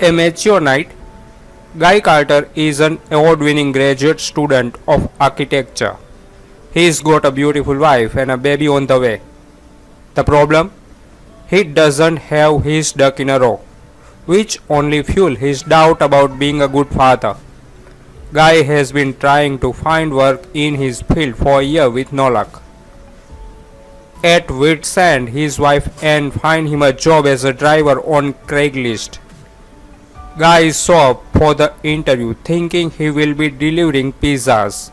A mature knight, Guy Carter is an award-winning graduate student of architecture. He's got a beautiful wife and a baby on the way. The problem? He doesn't have his duck in a row, which only fuels his doubt about being a good father. Guy has been trying to find work in his field for a year with no luck. At wit's end, his wife Anne finds him a job as a driver on Craigslist. Guy shows up for the interview thinking he will be delivering pizzas,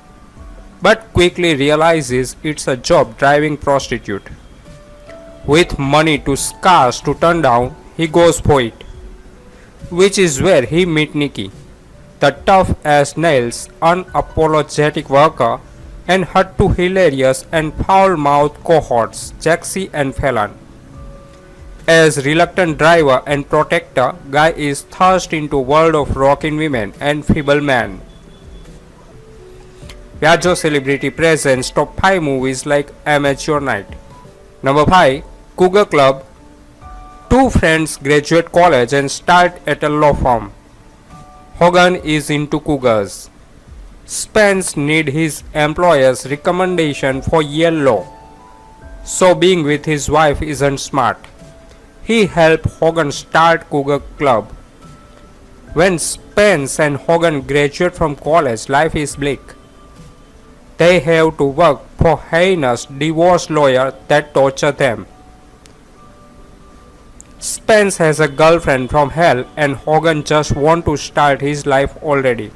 but quickly realizes it's a job driving prostitute. With money too scarce to turn down, he goes for it, which is where he meets Nikki, the tough as nails, unapologetic worker, and her two hilarious and foul-mouthed cohorts, Jaxie and Fallon. As reluctant driver and protector, Guy is thrust into a world of rocking women and feeble men. Piaggio Celebrity presents top 5 movies like Amateur Night. Number 5, Cougar Club. Two friends graduate college and start at a law firm. Hogan is into cougars. Spence needs his employer's recommendation for Yale law, so being with his wife isn't smart. He helped Hogan start Cougar Club. When Spence and Hogan graduate from college, life is bleak. They have to work for heinous divorce lawyers that torture them. Spence has a girlfriend from hell and Hogan just wants to start his life already.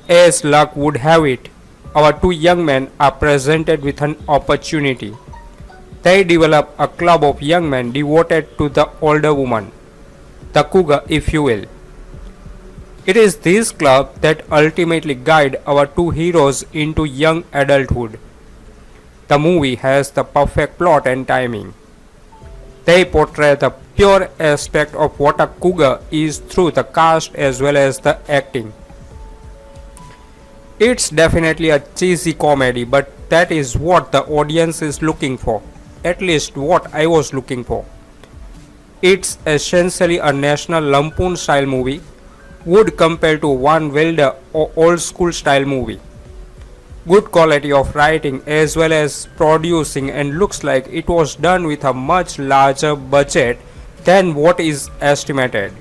As luck would have it, our two young men are presented with an opportunity. They develop a club of young men devoted to the older woman, the cougar if you will. It is this club that ultimately guides our two heroes into young adulthood. The movie has the perfect plot and timing. They portray the pure aspect of what a cougar is through the cast as well as the acting. It's definitely a cheesy comedy, but that is what the audience is looking for. At least what I was looking for. It's essentially a National Lampoon style movie, would compare to one Wilder or old school style movie. Good quality of writing as well as producing, and looks like it was done with a much larger budget than what is estimated.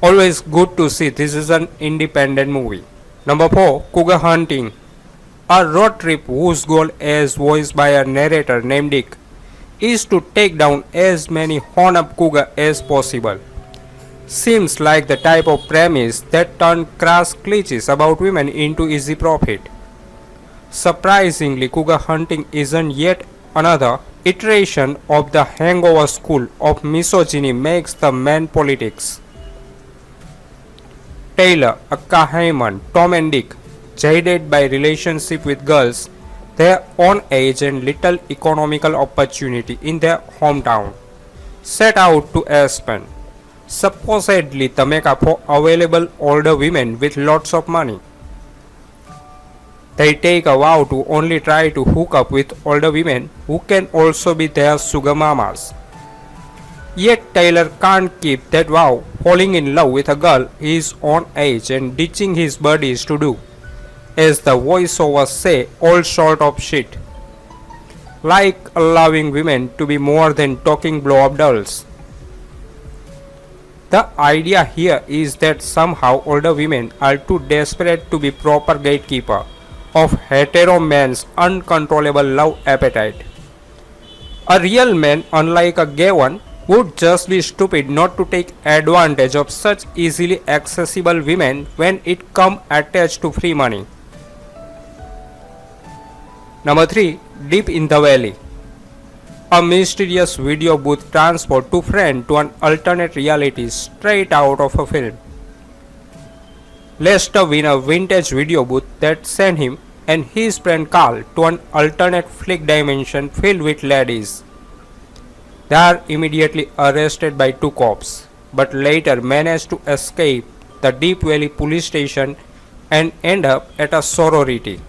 Always good to see this is an independent movie. Number 4, Cougar Hunting. A road trip whose goal, as voiced by a narrator named Dick, is to take down as many horn-up cougar as possible. Seems like the type of premise that turns crass cliches about women into easy profit. Surprisingly, Cougar Hunting isn't yet another iteration of the Hangover school of misogyny makes the man politics. Taylor, Akka Hyman, Tom and Dick, jaded by relationship with girls, their own age and little economical opportunity in their hometown, set out to Aspen, supposedly the mecca for available older women with lots of money. They take a vow to only try to hook up with older women who can also be their sugar mamas. Yet Taylor can't keep that vow, falling in love with a girl his own age and ditching his buddies to do, as the voiceovers say, all sort of shit. Like allowing women to be more than talking blow-up dolls. The idea here is that somehow older women are too desperate to be proper gatekeeper of hetero men's uncontrollable love appetite. A real man, unlike a gay one, would just be stupid not to take advantage of such easily accessible women when it comes attached to free money. Number 3, Deep in the Valley. A mysterious video booth transport two friends to an alternate reality straight out of a film. Lester wins a vintage video booth that sent him and his friend Carl to an alternate flick dimension filled with ladies. They are immediately arrested by two cops, but later manage to escape the Deep Valley police station and end up at a sorority.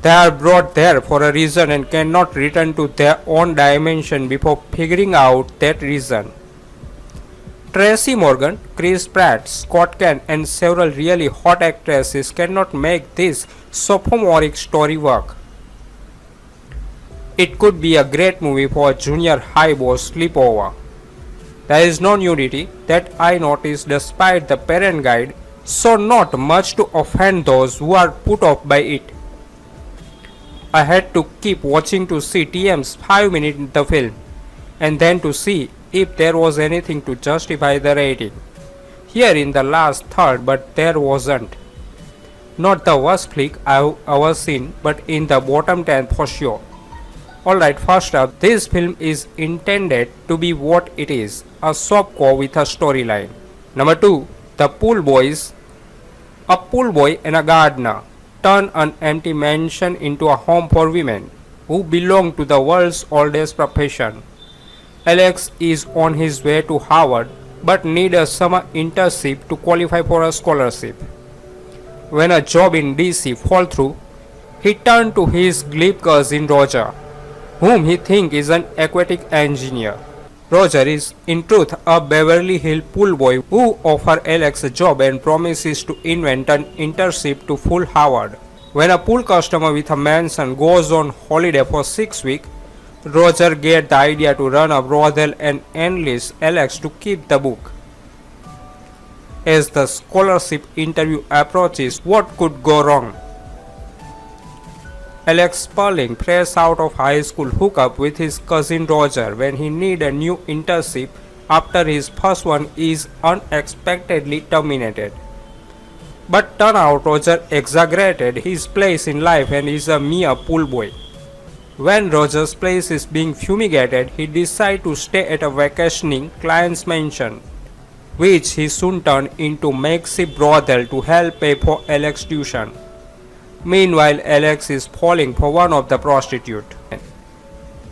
They are brought there for a reason and cannot return to their own dimension before figuring out that reason. Tracy Morgan, Chris Pratt, Scott Caan, and several really hot actresses cannot make this sophomoric story work. It could be a great movie for a junior high boss sleepover. There is no nudity that I noticed despite the parent guide, so not much to offend those who are put off by it. I had to keep watching to see TM's 5 minutes in the film, and then to see if there was anything to justify the rating. Here in the last third, but there wasn't. Not the worst flick I've ever seen, but in the bottom 10 for sure. Alright, first up, this film is intended to be what it is, a soapcore with a storyline. Number 2, The Pool Boys. A pool boy and a gardener turn an empty mansion into a home for women who belong to the world's oldest profession. Alex is on his way to Harvard but needs a summer internship to qualify for a scholarship. When a job in DC falls through, he turns to his glib cousin Roger, whom he thinks is an aquatic engineer. Roger is in truth a Beverly Hills pool boy who offers Alex a job and promises to invent an internship to fool Harvard. When a pool customer with a mansion goes on holiday for 6 weeks, Roger gets the idea to run a brothel and enlists Alex to keep the book. As the scholarship interview approaches, what could go wrong? Alex Sperling, fresh out of high school, hooks up with his cousin Roger when he needs a new internship after his first one is unexpectedly terminated. But turns out Roger exaggerated his place in life and is a mere pool boy. When Roger's place is being fumigated, he decides to stay at a vacationing client's mansion, which he soon turns into makeshift brothel to help pay for Alex's tuition. Meanwhile, Alex is falling for one of the prostitutes.